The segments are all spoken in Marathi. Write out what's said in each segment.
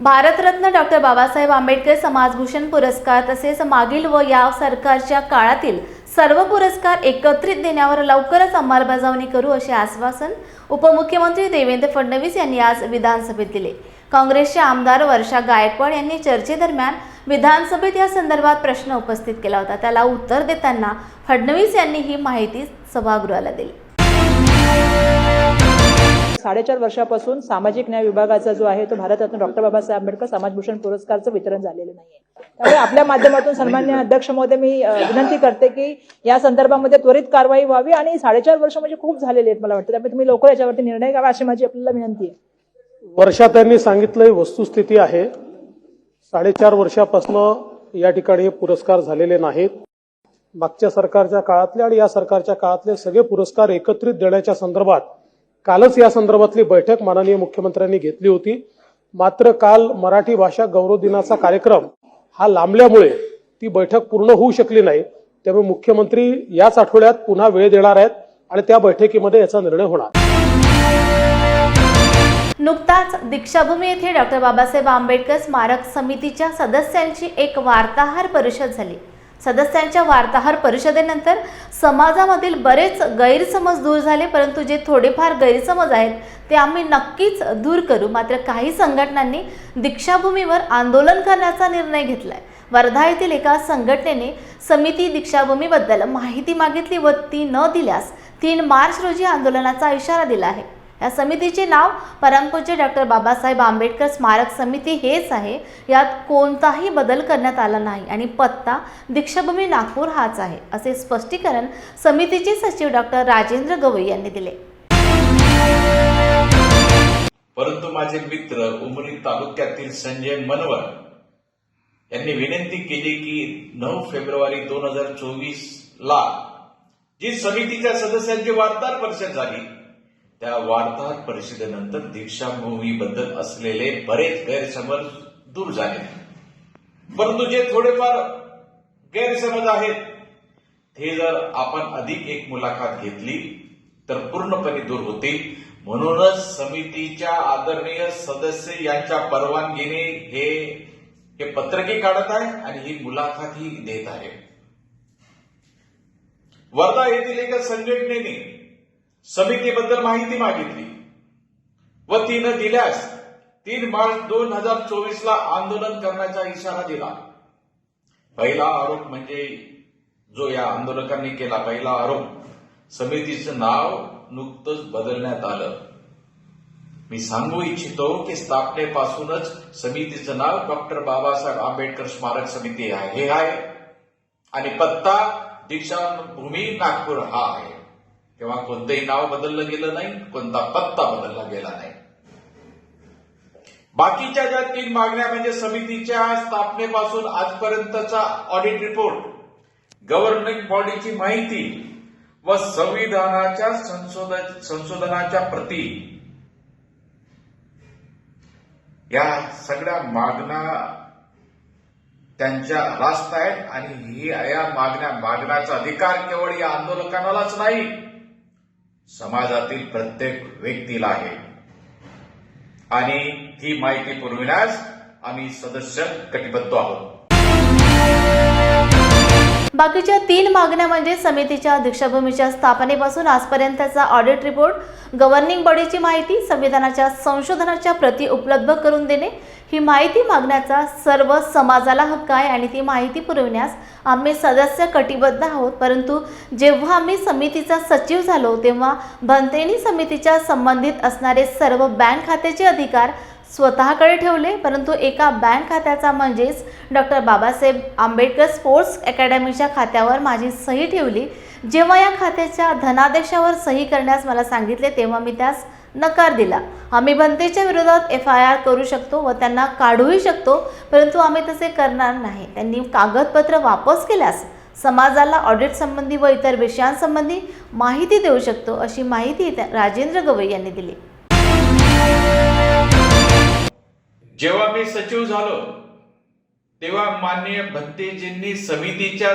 भारतरत्न डॉक्टर बाबासाहेब आंबेडकर समाजभूषण पुरस्कार तसेच मागील व या सरकारच्या काळातील सर्व पुरस्कार एकत्रित देण्यावर लवकरच अंमलबजावणी करू असे आश्वासन उपमुख्यमंत्री देवेंद्र फडणवीस यांनी आज विधानसभेत दिले। काँग्रेसचे आमदार वर्षा गायकवाड यांनी चर्चेदरम्यान विधानसभेत या संदर्भात प्रश्न उपस्थित केला होता। त्याला उत्तर देताना फडणवीस यांनी ही माहिती सभागृहाला दिली। 4.5 वर्षापासून सामाजिक न्याय विभागाचा जो आहे तो भारतरत्न डॉक्टर बाबासाहेब आंबेडकर समाजभूषण पुरस्कारचं वितरण झालेलं नाहीये। त्यामुळे आपल्या माध्यमातून सन्माननीय अध्यक्ष महोदय मी विनंती करते की या संदर्भामध्ये त्वरित कारवाई व्हावी आणि 4.5 वर्ष म्हणजे खूप झालेले आहेत मला वाटतं, त्यामुळे तुम्ही लवकर याच्यावरती निर्णय घ्यावा अशी माझी आपल्याला विनंती आहे। वर्षा त्यांनी सांगितलं वस्तुस्थिती आहे। 4.5 वर्षापासून या ठिकाणी पुरस्कार झालेले नाहीत। मागच्या सरकारच्या काळातले आणि या सरकारच्या काळातले सगळे पुरस्कार एकत्रित देण्याच्या संदर्भात कालच या संदर्भातली बैठक माननीय मुख्यमंत्र्यांनी घेतली होती। मात्र काल मराठी भाषा गौरव दिनाचा कार्यक्रम हा लांबल्यामुळे ती बैठक पूर्ण होऊ शकली नाही। त्यामुळे मुख्यमंत्री याच आठवड्यात पुन्हा वेळ देणार आहेत आणि त्या बैठकीमध्ये याचा निर्णय होणार। नुकताच दीक्षाभूमी येथे डॉक्टर बाबासाहेब आंबेडकर स्मारक समितीच्या सदस्यांची एक वार्ताहर परिषद झाली। सदस्यांच्या वार्ताहर परिषदेनंतर समाजामधील बरेच गैरसमज दूर झाले, परंतु जे थोडेफार गैरसमज आहेत ते आम्ही नक्कीच दूर करू। मात्र काही संघटनांनी दीक्षाभूमीवर आंदोलन करण्याचा निर्णय घेतलाय। वर्धा येथील एका संघटनेने समिती दीक्षाभूमीबद्दल माहिती मागितली व ती न दिल्यास 3 मार्च रोजी आंदोलनाचा इशारा दिला आहे। या समितीचे नाव परमपूज्य डॉक्टर बाबासाहेब आंबेडकर स्मारक समिती हेच आहे। यात कोणताही बदल करण्यात आला नाही आणि पत्ता दीक्षाभूमी नागपूर हाच आहे, असे स्पष्टीकरण समितीचे सचिव डॉक्टर राजेंद्र गवई यांनी दिले। परंतु माझे मित्र उमरी तालुक्यातील संजय मनवर यांनी विनंती केली की 9 फेब्रुवारी 2024 ला जी समितीच्या सदस्यांची वार्ताहर परिषद झाली त्या वार्ताहर परिषदेनंतर दीक्षाभूमीबद्दल असलेले बरेच गैरसमज दूर झाले, परंतु जे थोडेफार गैरसमज आहेत ते जर आपण अधिक एक मुलाखत घेतली तर पूर्णपणे दूर होतील। म्हणूनच समितीच्या आदरणीय सदस्य यांच्या परवानगीने हे पत्रके काढत आहे आणि ही मुलाखतही देत आहे। वर्धा येथील एका संघटनेने समितीबद्दल माहिती मागितली व ती न दिल्यास 3 मार्च 2024 ला आंदोलन करण्याचा इशारा दिला। पहिला आरोप म्हणजे जो या आंदोलकांनी केला, पहिला आरोप समितीचं नाव नुकतंच बदलण्यात आलं। मी सांगू इच्छितो की स्थापनेपासूनच समितीचं नाव डॉक्टर बाबासाहेब आंबेडकर स्मारक समिती हे आहे आणि पत्ता दीक्षाभूमी नागपूर हा आहे। तेव्हा कोणतंही नाव बदललं गेलं नाही, कोणता पत्ता बदलला गेला नाही। बाकीच्या ज्या 3 मागण्या म्हणजे समितीच्या स्थापनेपासून आजपर्यंतचा ऑडिट रिपोर्ट, गव्हर्निंग बॉडीची माहिती व संविधानाच्या संशोधनाच्या प्रती, या सगळ्या मागण्या त्यांच्या रास्त आहेत आणि या मागण्या मागण्याचा अधिकार केवळ या आंदोलकांनाच नाही, समाजातील प्रत्येक व्यक्तीला आहे आणि ही माहिती पुरविण्यास आम्ही सदस्य कटिबद्ध आहोत। बाकीच्या 3 मागण्या म्हणजे समितीच्या दीक्षाभूमीच्या स्थापनेपासून आजपर्यंतचा ऑडिट रिपोर्ट, गव्हर्निंग बॉडीची माहिती, संविधानाच्या संशोधनाच्या प्रती उपलब्ध करून देणे। ही माहिती मागण्याचा सर्व समाजाला हक्क आहे आणि ती माहिती पुरविण्यास आम्ही सदस्य कटिबद्ध आहोत। परंतु जेव्हा आम्ही समितीचा सचिव झालो तेव्हा भंतेनी समितीच्या संबंधित असणारे सर्व बँक खात्याचे अधिकार स्वतःकडे ठेवले, परंतु एका बँक खात्याचा म्हणजेच डॉक्टर बाबासाहेब आंबेडकर स्पोर्ट्स अकॅडमीच्या खात्यावर माझी सही ठेवली। जेव्हा या खात्याच्या धनादेशावर सही करण्यास मला सांगितले तेव्हा मी त्यास नकार दिला। आम्ही भंतेच्या विरोधात FIR करू शकतो व त्यांना काढूही शकतो, परंतु आम्ही तसे करणार नाही। त्यांनी कागदपत्र वापस केल्यास समाजाला ऑडिट संबंधी व इतर विषयांसंबंधी माहिती देऊ शकतो, अशी माहिती राजेंद्र गवई यांनी दिली। जेव्हा मी सचिव झालो तेव्हा माननीय भंतेजींनी समितीच्या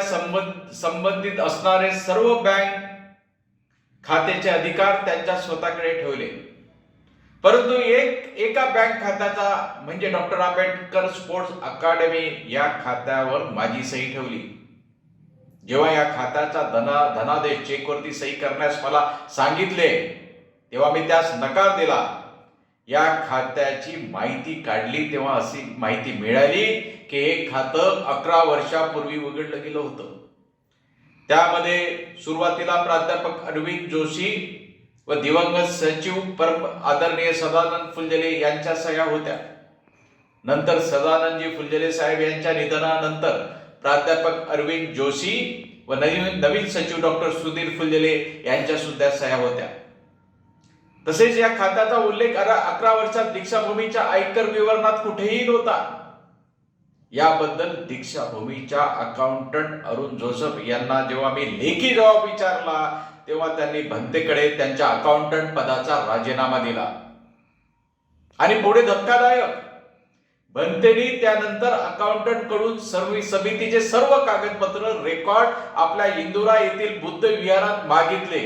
संबंधित असणारे सर्व बँक खात्याचे अधिकार त्यांच्या स्वतःकडे ठेवले परंतु एका बँक खात्याचा म्हणजे डॉक्टर आंबेडकर स्पोर्ट्स अकादमी या खात्यावर माझी सही ठेवली. जेव्हा या खात्याचा धनादेश चेकवरती सही करण्यास मला सांगितले तेव्हा मी त्यास नकार दिला. या खात्याची माहिती काढली तेव्हा अशी माहिती मिळाली की हे खातं 11 वर्षापूर्वी उघडलं गेलं होतं. त्यामध्ये सुरुवातीला प्राध्यापक अरविंद जोशी व दिवंगत सचिव परम आदरणीय सदानंद फुलझेले यांच्या सह्या होत्या. नंतर सदानंदजी फुलझेले साहेब यांच्या निधनानंतर प्राध्यापक अरविंद जोशी व नवीन सचिव डॉक्टर सुधीर फुलझेले यांच्या सुद्धा सह्या होत्या. तसेच या खात्याचा उल्लेख 11 वर्षात दीक्षाभूमीच्या आयकर विवरणात कुठेही नव्हता. याबद्दल दीक्षाभूमीच्या अकाउंटंट अरुण जोसेफ यांना जेव्हा मी लेखी जबाब विचारला तेव्हा त्यांनी भंतेकडे त्यांच्या अकाउंटंट पदाचा राजीनामा दिला. आणि पुढे धक्कादायक, भंतेनी त्यानंतर अकाउंटंट कडून समितीचे सर्व कागदपत्र रेकॉर्ड आपल्या इंदुरा येथील बुद्ध विहारात मागितले.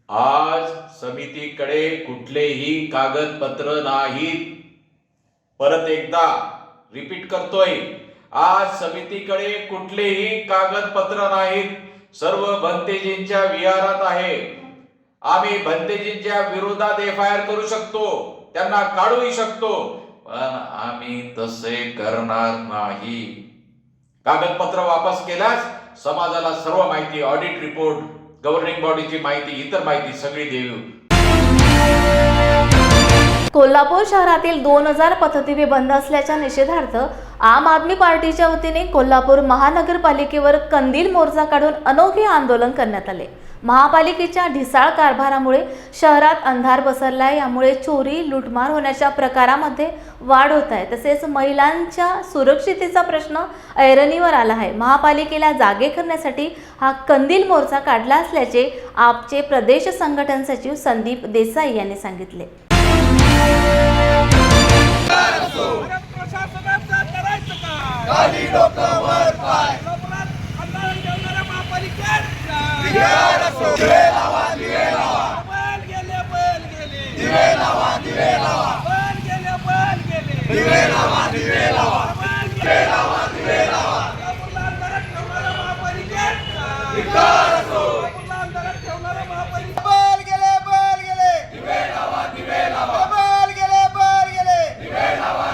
आज समितीकडे कुठलेही कागदपत्र नाहीत. परत एकदा रिपीट करतोय, आज समितीकडे कुठलेही कागदपत्र नाहीत. सर्व भंतेजींच्या विहारात आहे. आम्ही भंतेजींच्या विरोधात FIR करू शकतो, त्यांना काढूही शकतो, पण आम्ही तसे करणार नाही. कागदपत्र वापस केल्यास समाजाला सर्व माहिती, ऑडिट रिपोर्ट, गव्हर्निंग बॉडीची माहिती, इतर माहिती सगळी देऊ. कोल्हापूर शहरातील 2000 पथदिवे बंद असल्याच्या निषेधार्थ आम आदमी पार्टीच्या वतीने कोल्हापूर महानगरपालिकेवर कंदील मोर्चा काढून अनोखे आंदोलन करण्यात आले. महापालिकेच्या ढिसाळ कारभारामुळे शहरात अंधार पसरलाय. यामुळे चोरी, लूटमार होण्याच्या प्रकारामध्ये वाढ होत आहे. तसेच महिलांच्या सुरक्षिततेचा प्रश्न ऐरणीवर आला आहे. महापालिकेला जागे करण्यासाठी हा कंदील मोर्चा काढला असल्याचे आपचे प्रदेश संघटन सचिव संदीप देसाई यांनी सांगितले. प्रशासनाचं करायचं काय? खाली डोकावर पाय कोल्हापुरात आंदोलन ठेवणाऱ्या महापालिकेचा दिवे लावा दिवे लावा बल गेले बल गेले दिवे लावा दिवे लावा बल गेले दिवे लावा दिवे लावा बल दिवे लावा दिवे लावा कोल्हापूरला आंदोलन ठेवणाऱ्या महापालिकेचा धिक्कार असो. कोल्हापूरला आंदोलन ठेवणाऱ्या महापालिकेचा बल गेले दिवे लावा दिवे लावा बल गेले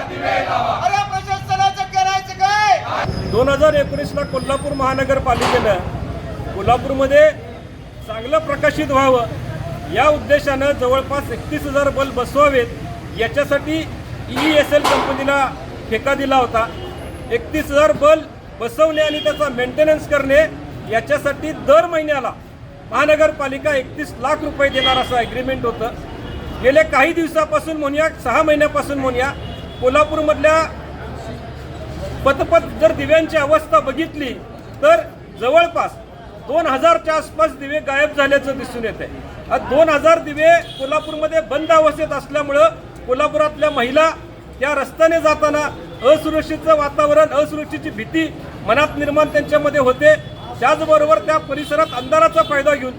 दिवे लावा अरे प्रशासनाचं करायचं काय? 2019ला कोल्हापूर महानगरपालिकेनं कोल्हापूरमध्ये चांगलं प्रकाशित व्हावं या उद्देशानं जवळपास 31,000 बल्ब बसवावेत याच्यासाठी EESL कंपनीला ठेका दिला होता. 31,000 बल्ब बसवणे आणि त्याचा मेंटेनन्स करणे याच्यासाठी दर महिन्याला महानगरपालिका 31 लाख रुपये देणार असं ॲग्रीमेंट होतं. गेले काही दिवसापासून म्हणूया, 6 महिन्यापासून म्हणूया, कोल्हापूरमधल्या पथपथ जर दिव्यांची अवस्था बघितली तर जवळपास 2000च्या आसपास दिवे गायब झाल्याचं दिसून येत आहे. 2000 दिवे कोल्हापूरमध्ये बंद अवस्थेत असल्यामुळं कोल्हापुरातल्या महिला या रस्त्याने जाताना असुरक्षितचं वातावरण, असुरक्षेची भीती मनात निर्माण त्यांच्यामध्ये होते. त्याचबरोबर त्या परिसरात अंधाराचा फायदा घेऊन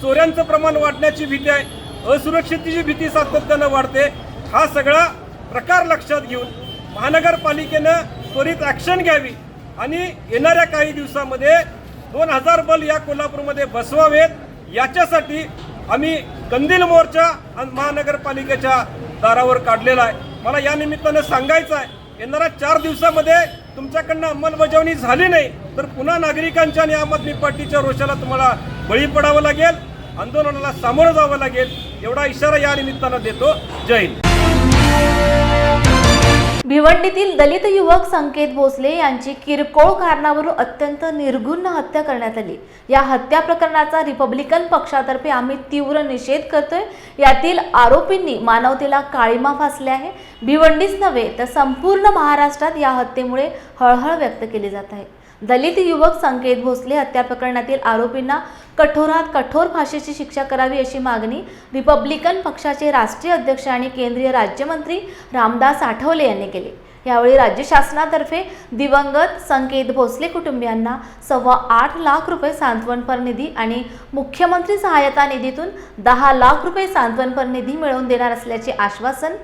चोऱ्यांचं प्रमाण वाढण्याची भीती आहे, असुरक्षिततेची भीती सातत्यानं वाढते. हा सगळा प्रकार लक्षात घेऊन महानगरपालिकेनं त्वरित ॲक्शन घ्यावी आणि येणाऱ्या काही दिवसामध्ये 2000 बल्ब या कोल्हापूरमध्ये बसवावेत. याच्यासाठी आम्ही कंदील मोर्चा महानगरपालिकेच्या दारावर काढलेला आहे. मला या निमित्तानं सांगायचं आहे, येणाऱ्या 4 दिवसामध्ये तुमच्याकडनं अंमलबजावणी झाली नाही तर पुन्हा नागरिकांच्या आणि आम आदमी पार्टीच्या रोषाला तुम्हाला बळी पडावं लागेल, आंदोलनाला सामोरं जावं लागेल, एवढा इशारा या निमित्तानं देतो. जय हिंद. भिवंडीतील दलित युवक संकेत भोसले यांची किरकोळ कारणावरून अत्यंत निर्घृण हत्या करण्यात आली. या हत्या प्रकरणाचा रिपब्लिकन पक्षातर्फे आम्ही तीव्र निषेध करतोय. यातील आरोपींनी मानवतेला काळिमा फासले आहे. भिवंडीच नव्हे तर संपूर्ण महाराष्ट्रात या हत्येमुळे हळहळ व्यक्त केली जात आहे. दलित युवक संकेत भोसले हत्या प्रकरणातील आरोपींना कठोरात कठोर फाशीची शिक्षा करावी अशी मागणी रिपब्लिकन पक्षाचे राष्ट्रीय अध्यक्ष आणि केंद्रीय राज्यमंत्री रामदास आठवले यांनी केली. यावेळी राज्य शासनातर्फे दिवंगत संकेत भोसले कुटुंबियांना 8.25 लाख रुपये सांत्वनपर निधी आणि मुख्यमंत्री सहायता निधीतून 10 लाख रुपये सांत्वनपर निधी मिळवून देणार असल्याचे आश्वासन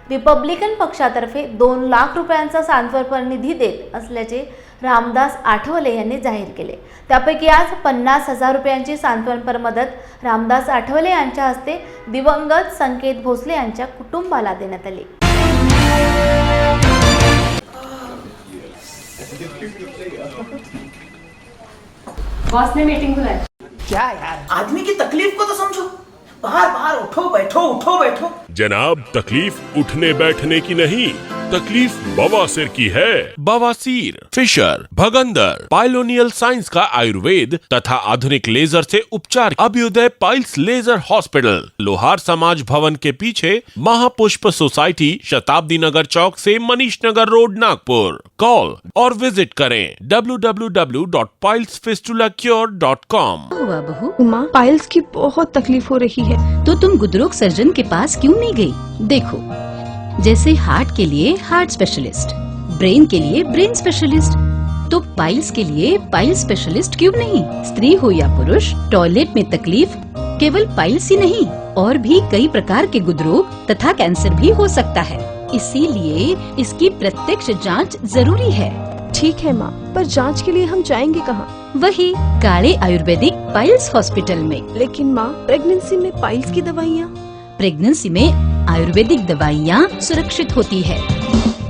रिपब्लिकन पक्षातर्फे 2 लाख रुपयांचा सांत्वनपर निधी देत असल्याचे रामदास आठवले यांनी जाहीर केले। त्यापैकी आज 50,000 रुपयांची सांत्वनपर मदत रामदास आठवले यांच्या हस्ते दिवंगत संकेत भोसले यांच्या कुटुंबाला देण्यात आली। बॉस ने मीटिंग बुलाई। क्या यार, आदमी की तकलीफ को तो समझो। बाहर बाहर उठो बैठो। जनाब, तकलीफ उठने बैठने की नहीं, तकलीफ बवासीर की है। बवासीर, फिशर, भगंदर, पाइलोनियल साइंस का आयुर्वेद तथा आधुनिक लेजर से उपचार। अभ्युदय पाइल्स लेजर हॉस्पिटल, लोहार समाज भवन के पीछे, महापुष्प सोसाइटी, शताब्दी नगर चौक से मनीष नगर रोड, नागपुर। कॉल और विजिट करें www.pilesfistulacure.com। हुआ बहू? माँ, पाइल्स की बहुत तकलीफ हो रही है। तो तुम गुदरोग सर्जन के पास क्यों नहीं गई? देखो, जैसे हार्ट के लिए हार्ट स्पेशलिस्ट, ब्रेन के लिए ब्रेन स्पेशलिस्ट, तो पाइल्स के लिए पाइल्स स्पेशलिस्ट क्यों नहीं? स्त्री हो या पुरुष, टॉयलेट में तकलीफ केवल पाइल्स ही नहीं, और भी कई प्रकार के गुदरोग तथा कैंसर भी हो सकता है। इसीलिए इसकी प्रत्यक्ष जांच जरूरी है। ठीक है माँ, पर जांच के लिए हम जाएंगे कहाँ? वही काले आयुर्वेदिक पाइल्स हॉस्पिटल में। लेकिन माँ, प्रेगनेंसी में पाइल्स की दवाइयाँ? प्रेगनेंसी में आयुर्वेदिक दवाइयाँ सुरक्षित होती है।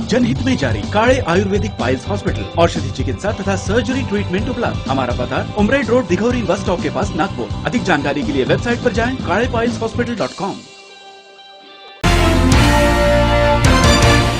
जनहित में जारी काले आयुर्वेदिक पाइल्स हॉस्पिटल, औषधि चिकित्सा तथा सर्जरी ट्रीटमेंट उपलब्ध। हमारा पता उमरेड रोड, दिघौरी बस स्टॉप के पास, नागपुर। अधिक जानकारी के लिए वेबसाइट पर जाएं kalepileshospital.com।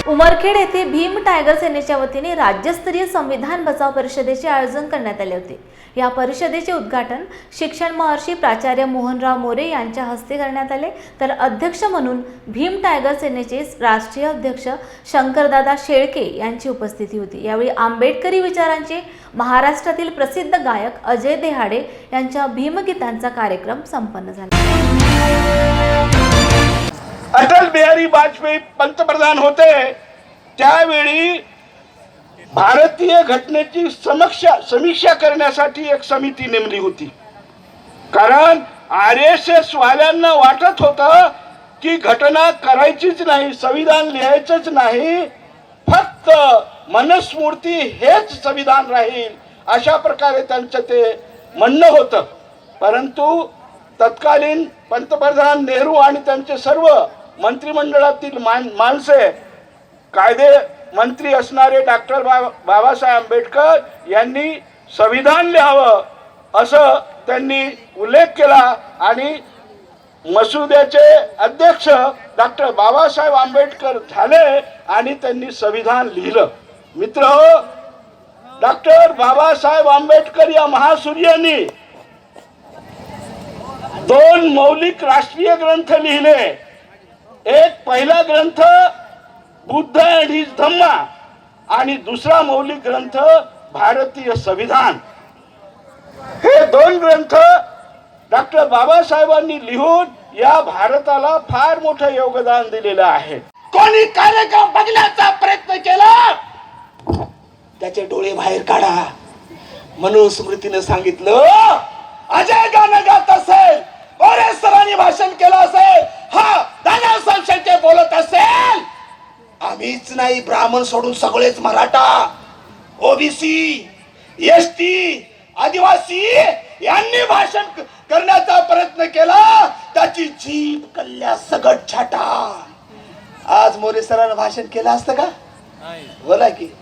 उमरखेड येथे भीम टायगर सेनेच्या वतीने राज्यस्तरीय संविधान बचाव परिषदेचे आयोजन करण्यात आले होते। या परिषदेचे उद्घाटन शिक्षण महर्षी प्राचार्य मोहनराव मोरे यांच्या हस्ते करण्यात आले, तर अध्यक्ष म्हणून भीम टायगर सेनेचे राष्ट्रीय अध्यक्ष शंकरदादा शेळके यांची उपस्थिती होती। यावेळी आंबेडकरी विचारांचे महाराष्ट्रातील प्रसिद्ध गायक अजय देहाडे यांच्या भीमगीतांचा कार्यक्रम संपन्न झाला। अटल बिहारी वाजपेयी पंतप्रधान होते त्यावेळी भारतीय घटनेची समीक्षा करण्यासाठी एक समिती नेमली होती। कारण RSS वाल्यांना वाटत होतं की घटना करायचीच नाही, संविधान लिहायचंच नाही, फक्त मनुस्मृती हेच संविधान राहील, अशा प्रकारे त्यांचं ते म्हणणं होतं। परंतु तत्कालीन पंतप्रधान नेहरू आणि त्यांचे सर्व मंत्रिमंडळातील माणसे, कायदे मंत्री असणारे डॉक्टर बाबासाहेब आंबेडकर यांनी संविधान लिहावं असं त्यांनी उल्लेख केला आणि मसुद्याचे अध्यक्ष डॉक्टर बाबासाहेब आंबेडकर झाले आणि त्यांनी संविधान लिहिलं। मित्रहो, डॉक्टर बाबासाहेब आंबेडकर या महासूर्यांनी 2 मौलिक राष्ट्रीय ग्रंथ लिहिले। एक पहिला ग्रंथ बुद्ध अँड हिज धम्मा आणि दुसरा मौलिक ग्रंथ भारतीय संविधान। हे 2 ग्रंथ डॉक्टर बाबासाहेबांनी लिहून या भारताला फार मोठं योगदान दिलेलं आहे। कोणी कार्यक्रम बघण्याचा प्रयत्न केला त्याचे डोळे बाहेर काढा। मनुस्मृतीने सांगितलं, अजय गाणं गात असेल, मोरे सरांनी भाषण केलं असेल, हा दादा संशय बोलत असेल, आम्हीच नाही ब्राह्मण सोडून सगळेच मराठा, ओबीसी, ST, आदिवासी यांनी भाषण करण्याचा प्रयत्न केला, त्याची जीभ कल्ल्या सगट छाटा। आज मोरे सरांनी भाषण केलं असतं का? बोला की,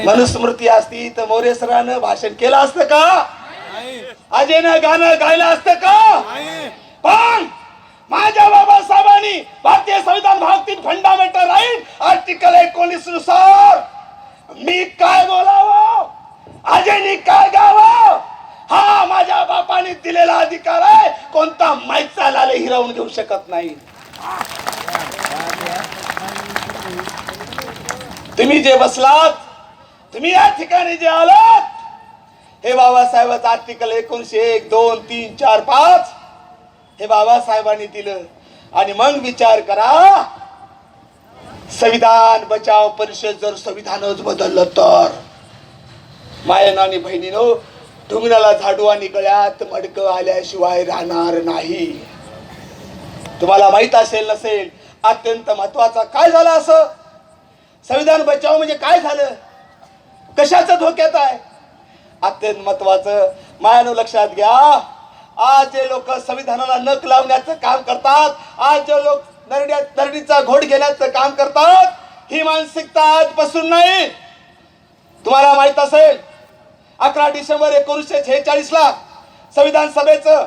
मनुस्मृती असती तर मोरे सरांनी भाषण केलं असतं का? अजयनं गाणं गायलं असतं का? पण माझ्या बाबासाहेबांनी भारतीय संविधान भाग 3 फंडामेंटल राईट आर्टिकल 19 नुसार मी काय बोलावं, अजयनी काय गावं, हा माझ्या बापाने दिलेला अधिकार आहे, कोणता माईचा लाले हिरावून घेऊ शकत नाही। तुम्ही जे बसलात, तुम्ही या ठिकाणी जे आलात, हे बाबासाहेबांचं आर्टिकल 1901, 2, 3, 4, 5 हे बाबासाहेबांनी दिलं। आणि मग विचार करा, संविधान बचाव परिषद जर संविधानच बदललं तर मायन आणि बहिणीनो, ढुंगणाला झाडू आणि गळ्यात मडकं आल्याशिवाय राहणार नाही. तुम्हाला माहित असेल नसेल, अत्यंत महत्वाचा काय झालं असं? संविधान बचाव म्हणजे काय झालं? कशाचं धोक्यात आहे? अत्यंत महत्वाचं मायानो लक्षात घ्या. आज जे लोक संविधानाला नख लावण्याचं काम करतात, आज जे लोक नरडीचा घोड घेण्याचं काम करतात, ही मानसिकता आजपासून नाही. तुम्हाला माहित असेल 11 डिसेंबर 1946 ला संविधान सभेचं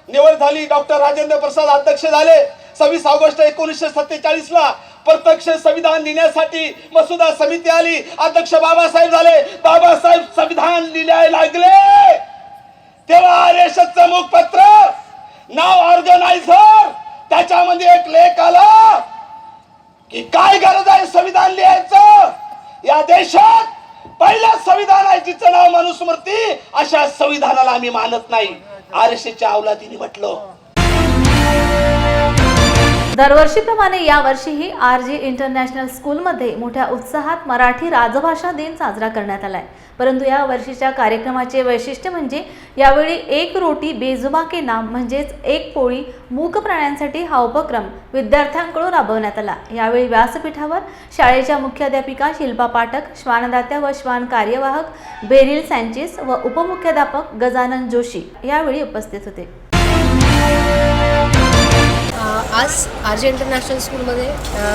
निवड झाली. डॉक्टर राजेंद्र प्रसाद अध्यक्ष झाले. 26 ऑगस्ट 1947 ला प्रत्यक्ष संविधान लिहिण्यासाठी मसुदा समिती आली. अध्यक्ष बाबासाहेब झाले. बाबासाहेब संविधान लिहायला लागले तेव्हा आरएसएसचं मुखपत्र नाव ऑर्गनायझर, त्याच्यामध्ये एक लेख आला की काय गरज आहे संविधान लिहायचं. या देशात पहिलं संविधान आहे जिचं नाव मनुस्मृती. अशा संविधानाला आम्ही मानत नाही. आरएसएसच्या अवलादीने म्हटलं. दरवर्षीप्रमाणे यावर्षीही RG इंटरनॅशनल स्कूलमध्ये मोठ्या उत्साहात मराठी राजभाषा दिन साजरा करण्यात आलाय. परंतु या वर्षीच्या कार्यक्रमाचे वैशिष्ट्य म्हणजे यावेळी एक रोटी बेजुबा के नाम म्हणजेच एक पोळी मूक प्राण्यांसाठी हा उपक्रम विद्यार्थ्यांकडून राबवण्यात आला. यावेळी व्यासपीठावर शाळेच्या मुख्याध्यापिका शिल्पा पाठक, श्वानदात्या व श्वान कार्यवाहक बेरिल सँचेस व उपमुख्याध्यापक गजानन जोशी यावेळी उपस्थित होते. आज RG इंटरनॅशनल स्कूलमध्ये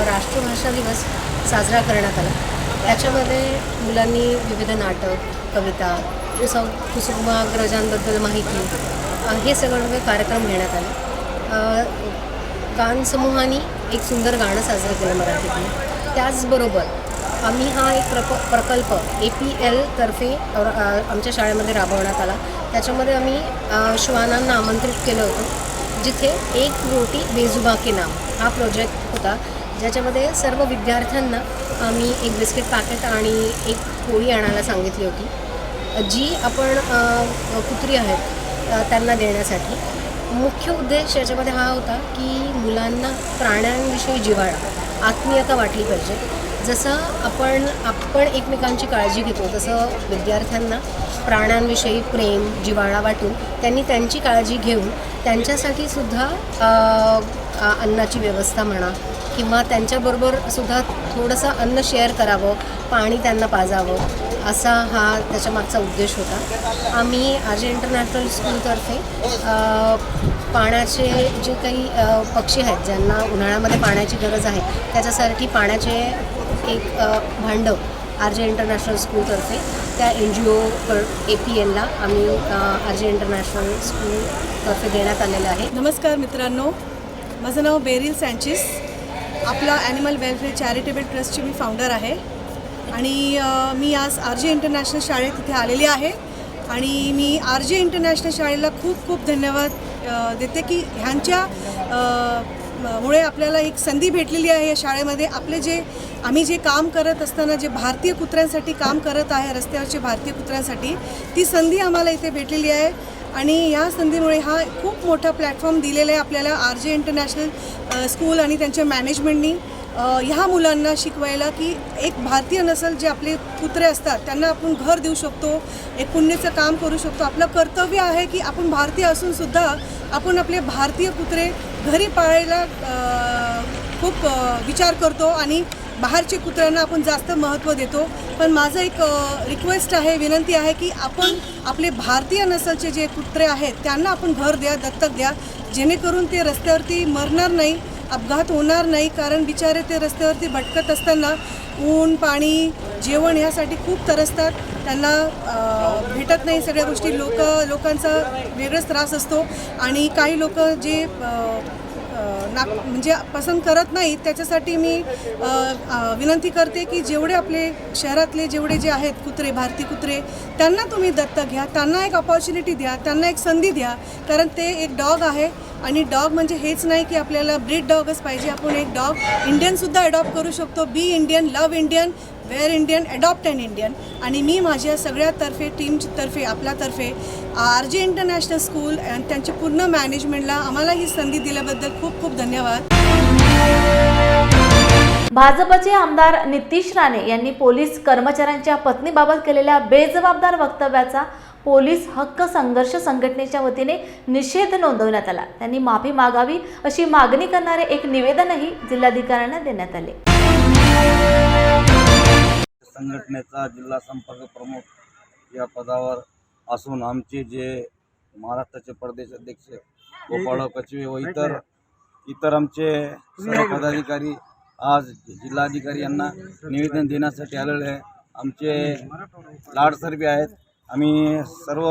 राष्ट्रभाषा दिवस साजरा करण्यात आला. त्याच्यामध्ये मुलांनी विविध नाटक, कविता, कुसुमाग्रजांबद्दल माहिती, हे सगळे कार्यक्रम घेण्यात आले. गान समूहाने एक सुंदर गाणं साजरं केलं मराठीतून. त्याचबरोबर आम्ही हा एक प्रकल्प APL तर्फे आमच्या शाळेमध्ये राबवण्यात आला. त्याच्यामध्ये आम्ही श्वानांना आमंत्रित केलं होतं, जिथे एक रोटी बेजुबा के नाम हा प्रोजेक्ट होता, ज्याच्यामध्ये सर्व विद्यार्थ्यांना आम्ही एक बिस्किट पॅकेट आणि एक पोळी आणायला सांगितली होती, जी आपण कुत्री आहेत त्यांना देण्यासाठी. मुख्य उद्देश याच्यामध्ये हा होता की मुलांना प्राण्यांविषयी जिव्हाळा, आत्मीयता वाटली पाहिजे. जसं आपण एकमेकांची काळजी घेतो तसं विद्यार्थ्यांना प्राण्यांविषयी प्रेम, जिव्हाळा वाटून त्यांनी त्यांची काळजी घेऊन त्यांच्यासाठी सुद्धा अन्नाची व्यवस्था म्हणा किंवा त्यांच्याबरोबर सुद्धा थोडंसं अन्न शेअर करावं, पाणी त्यांना पाजावं, असा हा त्याच्यामागचा उद्देश होता. आम्ही RG इंटरनॅशनल स्कूलतर्फे पाण्याचे जे काही पक्षी आहेत ज्यांना उन्हाळ्यामध्ये पाण्याची गरज आहे, त्याच्यासाठी पाण्याचे एक भांडं RG इंटरनॅशनल स्कूलतर्फे त्या NGO APLला आम्ही RG इंटरनॅशनल स्कूलतर्फे देण्यात आलेलं आहे. नमस्कार मित्रांनो, माझं नाव बेरिल सँचेस. आपला ॲनिमल वेलफेअर चॅरिटेबल ट्रस्टची मी फाउंडर आहे आणि मी आज RG इंटरनॅशनल शाळेत इथे आलेली आहे आणि मी RG इंटरनॅशनल शाळेला खूप खूप धन्यवाद देते की ह्यांच्या मुळे आपल्याला एक संधी भेटलेली आहे या शाळेमध्ये. आम्ही जे काम करत असताना जे भारतीय कुत्र्यांसाठी काम करत आहे, रस्त्यावरचे भारतीय कुत्र्यांसाठी, ती संधी आम्हाला इथे भेटलेली आहे आणि या संधीमुळे हा खूप मोठा प्लॅटफॉर्म दिलेला आहे आपल्याला RG इंटरनॅशनल स्कूल आणि त्यांच्या मॅनेजमेंटनी ह्या मुलांना शिकवायला की एक भारतीय नसल जे आपले कुत्रे असतात त्यांना आपण घर देऊ शकतो, एक पुण्याचं काम करू शकतो. आपलं कर्तव्य आहे की आपण भारतीय असूनसुद्धा आपण आपले भारतीय कुत्रे घरी पाळायला खूप विचार करतो आणि बाहेरच्या कुत्र्यांना आपण जास्त महत्त्व देतो. पण माझं एक रिक्वेस्ट आहे, विनंती आहे की आपण आपले भारतीय नसलचे जे कुत्रे आहेत त्यांना आपण घर द्या, दत्तक द्या, जेणेकरून ते रस्त्यावरती मरणार नाही, अपघात होणार नाही. कारण बिचारे ते रस्त्यावरती भटकत असताना ऊन, पाणी, जेवण ह्यासाठी खूप तरसतात. त्यांना भेटत नाही सगळ्या गोष्टी. लोकांचा वेगळाच त्रास असतो आणि काही लोक जे म्हणजे पसंत करत नाहीत. त्याच्यासाठी मी विनंती करते की जेवढे आपले शहरातले जेवढे जे आहेत कुत्रे, भारतीय कुत्रे, त्यांना तुम्ही दत्तक घ्या, त्यांना एक अपॉर्च्युनिटी द्या, त्यांना एक संधी द्या. कारण ते एक डॉग आहे आणि डॉग म्हणजे हेच नाही की आपल्याला ब्रीड डॉगच पाहिजे. आपण एक डॉग इंडियनसुद्धा अडॉप्ट करू शकतो. Be Indian, love Indian, wear Indian, adopt an Indian. आणि मी माझ्या सगळ्यातर्फे, टीमतर्फे, आपल्यातर्फे RG इंटरनॅशनल स्कूल आणि त्यांच्या पूर्ण मॅनेजमेंटला आम्हाला ही संधी दिल्याबद्दल खूप खूप धन्यवाद. भाजपचे आमदार नितीश राणे यांनी पोलीस कर्मचाऱ्यांच्या पत्नीबाबत केलेल्या बेजबाबदार वक्तव्याचा पोलीस हक्क संघर्ष संघटनेच्या वतीने निषेध नोंदवण्यात आला. त्यांनी माफी मागावी अशी मागणी करणारे एक निवेदनही जिल्हाधिकाऱ्यांना देण्यात आले. संघटनेचा जिल्हा संपर्क प्रमुख या पदावर असून आमचे जे महाराष्ट्राचे प्रदेश अध्यक्ष गोपाळराव कचवे व इतर आमचे सर्व पदाधिकारी आज जिल्हाधिकारी यांना निवेदन देण्यासाठी आलेले आहे. आमचे लाडसर्बी आहेत. आम्ही सर्व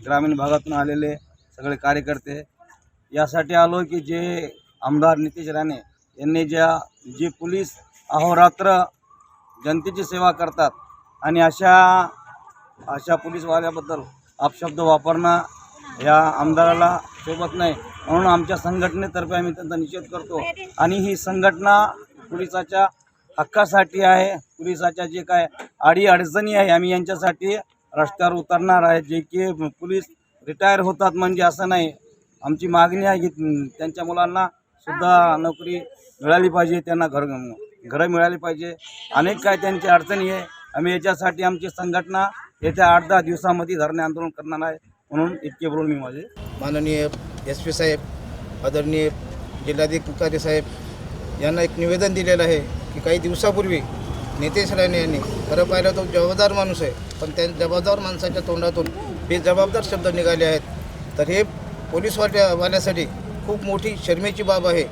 ग्रामीण भागातून आलेले सगळे कार्यकर्ते यासाठी आलो की जे आमदार नितीश राणे यांनी जे पोलीस अहोरात्र जनतेची सेवा करतात आणि अशा पोलीसवाल्याबद्दल अपशब्द वापरणं या आमदाराला शोभत नाही. म्हणून आमच्या संघटनेतर्फे आम्ही त्यांचा निषेध करतो आणि ही संघटना पोलिसाच्या हक्कासाठी आहे. पोलिसाच्या जे काय अडीअडचणी आहे आम्ही यांच्यासाठी रस्त्यावर उतरणार आहे. जे की पोलीस रिटायर होतात म्हणजे असं नाही. आमची मागणी आहे की त्यांच्या मुलांना सुद्धा नोकरी मिळाली पाहिजे, त्यांना घरं मिळाली पाहिजे. अनेक काय त्यांची अडचणी आहे. आम्ही याच्यासाठी आमची संघटना येत्या 8-10 दिवसामध्ये धरणे आंदोलन करणार आहे. म्हणून इतके बोलून मी माझे माननीय SP साहेब, आदरणीय जिल्हाधिकारी साहेब यांना एक निवेदन दिलेलं आहे की काही दिवसापूर्वी नितीश राणे यांनी, खरं पाहिलं तो जबाबदार माणूस आहे, पण त्या जबाबदार माणसाच्या तोंडातून बेजबाबदार शब्द निघाले आहेत. तर हे पोलीसवाल्यासाठी खूप मोठी शर्मेची बाब आहे.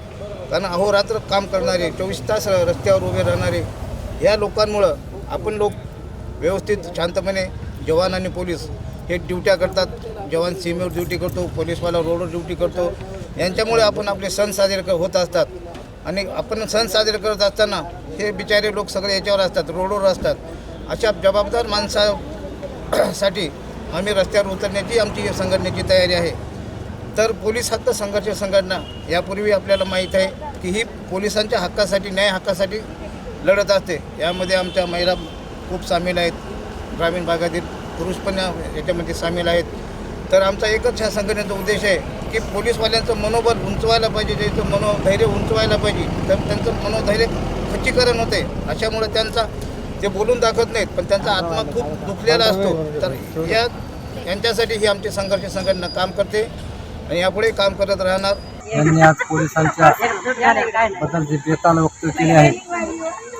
कारण अहोरात्र काम करणारे, 24 तास रस्त्यावर उभे राहणारे या लोकांमुळं आपण लोक व्यवस्थित शांतपणे जवान आणि पोलीस हे ड्युट्या करतात. जवान सीमेवर ड्युटी करतो, पोलीसवाला रोडवर ड्युटी करतो. यांच्यामुळे आपण आपले सण साजरे होत असतात आणि आपण सण साजरे करत असताना हे बिचारे लोक सगळे याच्यावर असतात, रोडवर असतात. अशा जबाबदार माणसासाठी आम्ही रस्त्यावर उतरण्याची आमची संघटनेची तयारी आहे. तर पोलीस हक्क संघर्ष संघटना यापूर्वी आपल्याला माहीत आहे की ही पोलिसांच्या हक्कासाठी, न्याय हक्कासाठी लढत असते. यामध्ये आमच्या महिला खूप सामील आहेत, ग्रामीण भागातील पुरुष पण याच्यामध्ये सामील आहेत. तर आमचा एकच ह्या संघटनेचा उद्देश आहे की पोलीसवाल्यांचं मनोबल उंचवायला पाहिजे, ज्याचं मनोधैर्य उंचवायला पाहिजे. तर त्यांचं मनोधैर्य खच्चीकरण होते. अशामुळे ते बोलून दाखवत नाहीत, पण त्यांचा आत्मा खूप दुखलेला असतो. तर यांच्यासाठी ही आमची संघर्ष संघटना काम करते आणि यापुढे काम करत राहणार. यांनी आज पोलिसांच्या बद्दल जे बेताल वक्तव्य केले आहे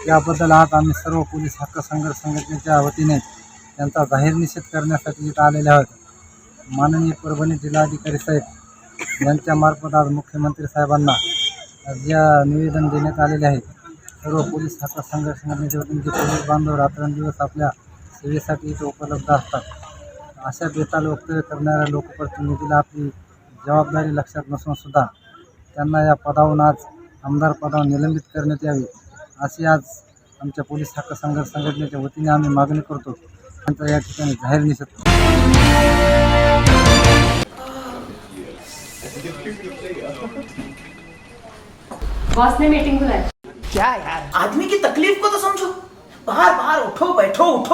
याबद्दल आज आम्ही सर्व पोलीस हक्क संघर्ष संघटनेच्या वतीने त्यांचा जाहीर निषेध करण्यासाठी इथं आलेले आहोत. माननीय परभणी जिल्हाधिकारी साहेब यांच्यामार्फत आज मुख्यमंत्री साहेबांना जे निवेदन देण्यात आलेले आहे. सर्व पोलीस हक्क संघर्ष संघटनेच्या वतीने जे पोलीस बांधव रात्रंदिवस आपल्या सेवेसाठी इथं उपलब्ध असतात. अशा बेताल वक्तव्य करणाऱ्या लोकप्रतिनिधीला आपली जबाबदारी लक्षात नसून सुद्धा त्यांना या पदावरून आज आमदार पदावर निलंबित करण्यात यावे अशी आज आमच्या पोलीस हक्क संघर्ष संघटनेच्या वतीने आम्ही मागणी करतो. त्यांचा या ठिकाणी जाहीर निषेध. बॉस ने मीटिंग बुलाई. क्या यार, आदमी की तकलीफ को तो समझो. बार उठो बैठो.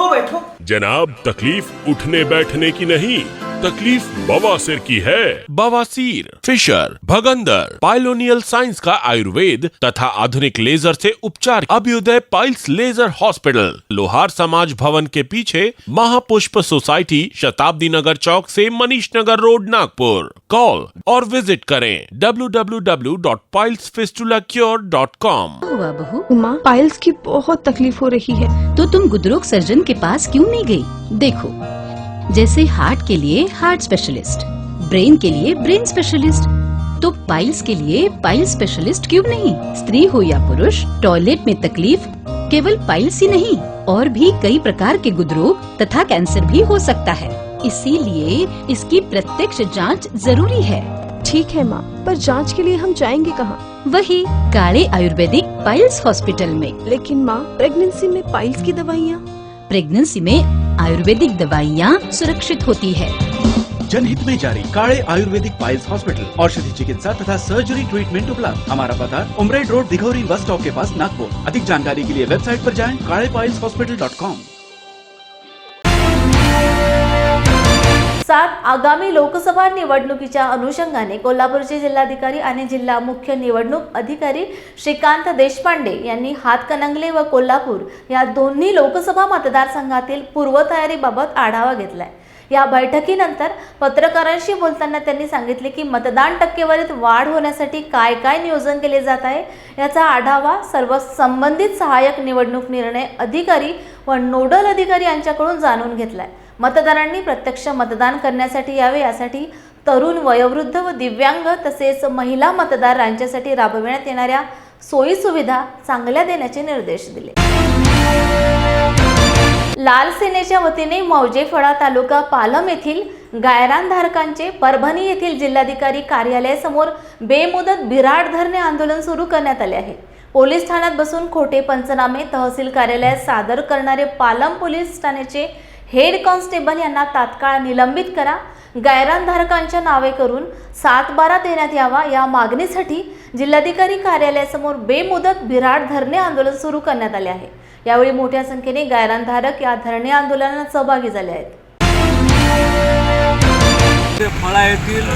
जनाब, तकलीफ उठने बैठने की नहीं, तकलीफ बवासीर की है. बवासीर, फिशर, भगंदर, पाइलोनियल साइंस का आयुर्वेद तथा आधुनिक लेजर से उपचार. अभ्युदय पाइल्स लेजर हॉस्पिटल, लोहार समाज भवन के पीछे, महापुष्प सोसाइटी, शताब्दी नगर चौक से मनीष नगर रोड, नागपुर. कॉल और विजिट करें www.pilesfistulacure.com. हुआ बहू? माँ, पाइल्स की बहुत तकलीफ हो रही है. तो तुम गुदरोग सर्जन के पास क्यों नहीं गई? देखो, जैसे हार्ट के लिए हार्ट स्पेशलिस्ट, ब्रेन के लिए ब्रेन स्पेशलिस्ट, तो पाइल्स के लिए पाइल स्पेशलिस्ट क्यों नहीं? स्त्री हो या पुरुष, टॉयलेट में तकलीफ केवल पाइल्स ही नहीं, और भी कई प्रकार के गुदरोग तथा कैंसर भी हो सकता है. इसीलिए इसकी प्रत्यक्ष जांच जरूरी है. ठीक है माँ, पर जांच के लिए हम जाएंगे कहाँ? वही काले आयुर्वेदिक पाइल्स हॉस्पिटल में. लेकिन माँ, प्रेगनेंसी में पाइल्स की दवाइयाँ? प्रेगनेंसी में आयुर्वेदिक दवाइयाँ सुरक्षित होती है. जनहित में जारी. काळे आयुर्वेदिक पाइल्स हॉस्पिटल, औषधि चिकित्सा तथा सर्जरी ट्रीटमेंट उपलब्ध. हमारा पता उमरेड रोड, दिघौरी बस स्टॉप के पास, नागपुर. अधिक जानकारी के लिए वेबसाइट पर जाएं kalepileshospital.com. आगामी लोकसभा निवडणुकीच्या अनुषंगाने कोल्हापूरचे जिल्हाधिकारी आणि जिल्हा मुख्य निवडणूक अधिकारी श्रीकांत देशपांडे यांनी हातकणंगले व कोल्हापूर या दोन्ही लोकसभा मतदारसंघातील पूर्वतयारीबाबत आढावा घेतलाय। या बैठकीनंतर पत्रकारांशी बोलताना त्यांनी सांगितले की मतदान टक्केवारीत वाढ होण्यासाठी काय काय नियोजन केले जात आहे याचा आढावा सर्व संबंधित सहाय्यक निवडणूक निर्णय अधिकारी व नोडल अधिकारी यांच्याकडून जाणून घेतलाय। मतदारांनी प्रत्यक्ष मतदान करण्यासाठी यावे यासाठी तरुण, वयोवृद्ध व दिव्यांग तसेच महिला मतदार यांच्यासाठी राबविण्यात येणाऱ्या सोयी सुविधा चांगल्या देण्याचे निर्देश दिले। लाल सेनेच्या वतीने मौजेफळा तालुका पालम येथील गायरानधारकांचे परभणी येथील जिल्हाधिकारी कार्यालयासमोर बेमुदत बिऱ्हाड धरणे आंदोलन सुरू करण्यात आले आहे। पोलीस ठाण्यात बसून खोटे पंचनामे तहसील कार्यालयात सादर करणारे पालम पोलीस ठाण्याचे हेड कॉन्स्टेबल यांना तात्काळ निलंबित करा, गायरानधारकांच्या नावे करून 7/12 देण्यात यावा या मागणीसाठी जिल्हाधिकारी कार्यालयासमोर बेमुदत बिऱ्हाड धरणे आंदोलन सुरू करण्यात आले आहे। यावेळी मोठ्या संख्येने गायरानधारक या धरणे आंदोलनात सहभागी झाले आहेत। फळा येथील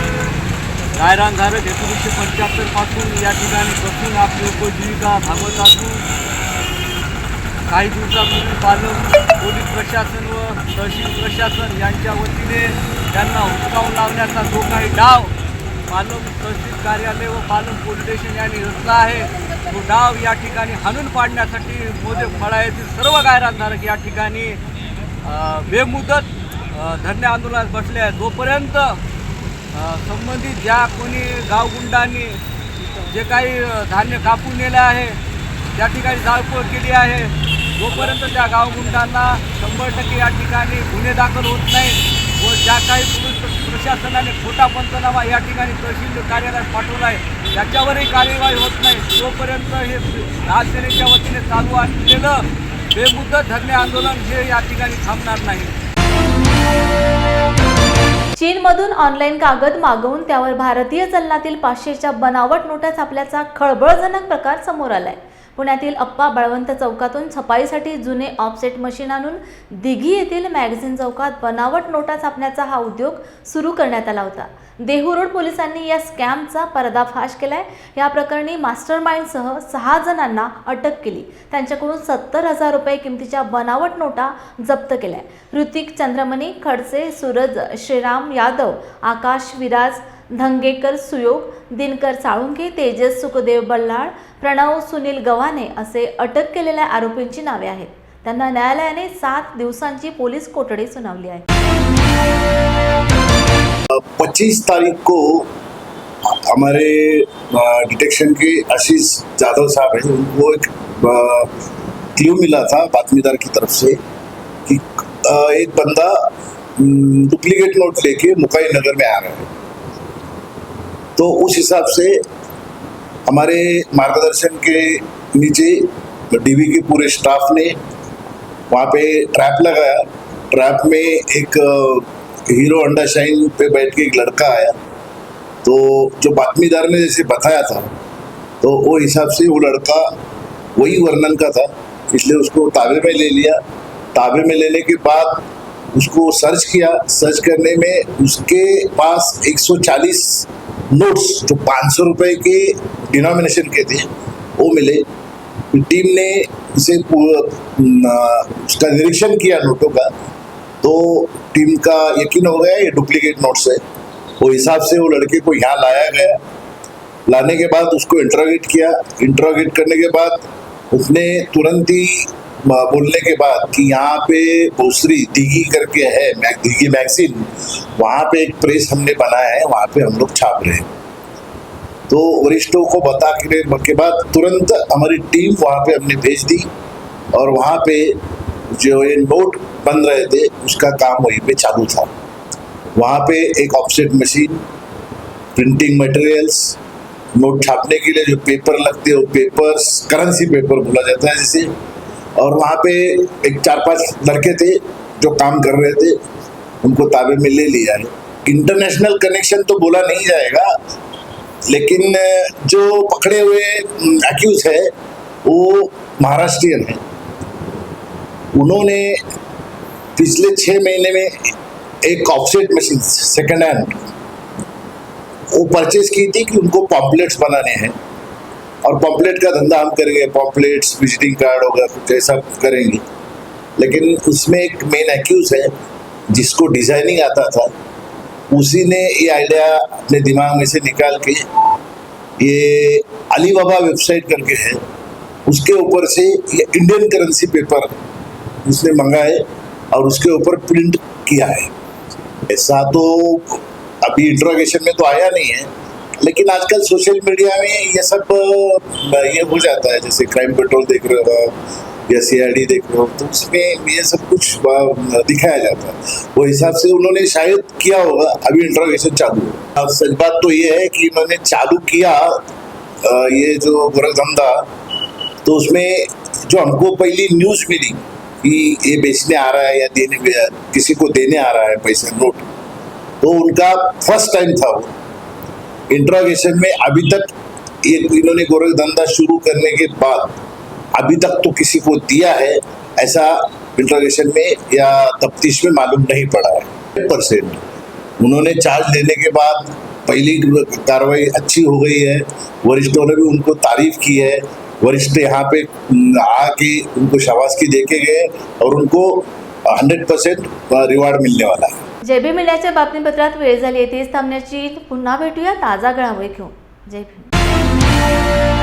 गायरानधारक 1975 पासून या ठिकाणी बसून आपली उपजीविका भागवत असून काही दिवसापूर्वी पालम पोलीस प्रशासन व तहसील प्रशासन यांच्या वतीने त्यांना हुसकावून लावण्याचा जो काही डाव पालम तहसील कार्यालय व पालम पोलीस स्टेशन यांनी रचला आहे तो डाव या ठिकाणी हाणून पाडण्यासाठी फळा येथील सर्व गायरानधारक या ठिकाणी बेमुदत धरणे आंदोलनात बसले आहेत। जोपर्यंत संबंधित ज्या कोणी गावगुंडांनी जे काही धान्य कापून नेले आहे त्या ठिकाणी जाळपोळ केली आहे, जोपर्यंत त्या गावगुंडांना 100% या ठिकाणी गुन्हे दाखल होत नाही व ज्या काही पोलीस प्रशासनाने खोटा पंचनामा या ठिकाणी तहसील कार्यालयात पाठवला आहे त्याच्यावरही कार्यवाही होत नाही, तोपर्यंत हे लाल सेनेच्या वतीने चालू असलेलं बेमुदत धरणे आंदोलन हे या ठिकाणी थांबणार नाही। चीनमधून ऑनलाईन कागद मागवून त्यावर भारतीय चलनातील 500च्या बनावट नोटा छापल्याचा खळबळजनक प्रकार समोर आलाय। पुण्यातील अप्पा बळवंत चौकातून छपाईसाठी जुने ऑफसेट मशीन आणून दिघी येथील मॅगझिन चौकात बनावट नोटा छापण्याचा हा उद्योग सुरू करण्यात आला होता। देहू रोड पोलिसांनी या स्कॅमचा पर्दाफाश केलाय। या प्रकरणी मास्टरमाइंडसह 6 जणांना अटक केली, त्यांच्याकडून 70,000 रुपये किमतीच्या बनावट नोटा जप्त केल्या। ऋतिक चंद्रमणी खडसे, सूरज श्रीराम यादव, आकाश विराज धंगेकर सुयोग, दिनकर साळुंखे, तेजस सुखदेव बल्लाळ, प्रणव सुनील गव्हाणे असे अटक केलेल्या आरोपींची नावे आहेत। त्यांना न्यायालयाने 7 दिवसांची पोलीस कोठडी सुनावली आहे। 25 तारीख को हमारे डिटेक्शन के आशीष जाधव साहब हैं, उनको एक क्लू मिला था बातमीदार की तरफ से कि एक बंदा डुप्लीकेट नोट लेके मुकाई नगर में आ रहा है। तो उस हिसाब से हमारे मार्गदर्शन के नीचे डीवी के पूरे स्टाफ ने वहाँ पे ट्रैप लगाया। ट्रैप में एक हीरो होंडा शाइन पे बैठ के एक लड़का आया, तो जो बातमीदार ने जैसे बताया था तो वो हिसाब से वो लड़का वही वर्णन का था, इसलिए उसको ताबे में ले लिया। ताबे में लेने के बाद उसको सर्च किया। सर्च करने में उसके पास 140 नोट्स जो 500 रुपए के डिनोमिनेशन के थे वो मिले। टीम ने उसे उसका निरीक्षण किया नोटों का, तो टीम का यकीन हो गया ये डुप्लीकेट नोट्स है। वो हिसाब से वो लड़के को यहाँ लाया गया। लाने के बाद उसको इंट्रोगेट किया। इंट्रोगेट करने के बाद उसने तुरंत ही बोलने के बाद कि यहाँ पे भोसरी दिघी करके है दिघी मैगजीन, वहाँ पे एक प्रेस हमने बनाया है, वहाँ पे हम लोग छाप रहे हैं। तो वरिष्ठों को बता के बाद तुरंत हमारी टीम वहाँ पे हमने भेज दी और वहाँ पे जो ये नोट बन रहे थे उसका काम वहीं पे चालू था। वहाँ पे एक offset machine, printing materials, note छापने के लिए जो पेपर लगते हैं वो पेपर्स, करेंसी पेपर बोला जाता है जिसे, और वहाँ पे एक 4-5 लड़के थे जो काम कर रहे थे, उनको ताबे में ले लिया है। इंटरनेशनल कनेक्शन तो बोला नहीं जाएगा, लेकिन जो पकड़े हुए एक्यूज है वो महाराष्ट्रियन है। उन्होंने पिछले 6 महीने में एक ऑफसेट मशीन सेकंड हैंड वो परचेज की थी कि उनको पॉम्पलेट्स बनाने हैं और पॉम्पलेट का धंधा हम करेंगे, पॉम्पलेट्स विजिटिंग कार्ड होगा कुछ ऐसा करेंगे। लेकिन उसमें एक मेन एक्यूज है जिसको डिजाइनिंग आता था, उसी ने ये आइडिया अपने दिमाग में से निकाल के ये अलीबाबा वेबसाइट करके है, उसके ऊपर से ये इंडियन करेंसी पेपर उसने मंगाए और उसके ऊपर प्रिंट किया है। ऐसा तो अभी इंट्रोगेशन में तो आया नहीं है, लेकिन आजकल सोशल मीडिया में ये सब ये हो जाता है, जैसे क्राइम पेट्रोल देख रहे हो या CID देख रहे हो, तो उसमें ये सब कुछ दिखाया जाता है। वो हिसाब से उन्होंने शायद किया होगा। अभी इंट्रोगेशन चालू है। अब सच बात तो ये है कि इन्होंने चालू किया ये जो गोरखधंधा, तो उसमें जो हमको पहली न्यूज मिली कि ये बेचने आ रहा है या देने किसी को देने आ रहा है पैसे नोट, तो उनका फर्स्ट टाइम था वो। इंट्रोगेशन में अभी तक ये इन्होंने गोरखधंधा शुरू करने के बाद अभी तक तो किसी को दिया है ऐसा इंट्रोगेशन में या तफ्तीश में मालूम नहीं पड़ा है। 100% उन्होंने चार्ज लेने के बाद पहली कार्रवाई अच्छी हो गई है, वरिष्ठों ने भी उनको तारीफ की है। वरिष्ठ यहाँ पे आके उनको शाबाशी देके गए और उनको 100% रिवॉर्ड मिलने वाला है। JB मीडियाच्या बातमीपत्रात वेळ झाली येथेच थांबण्याची। पुन्हा भेटूया ताजा घडामोडी घेऊन। जय भीम।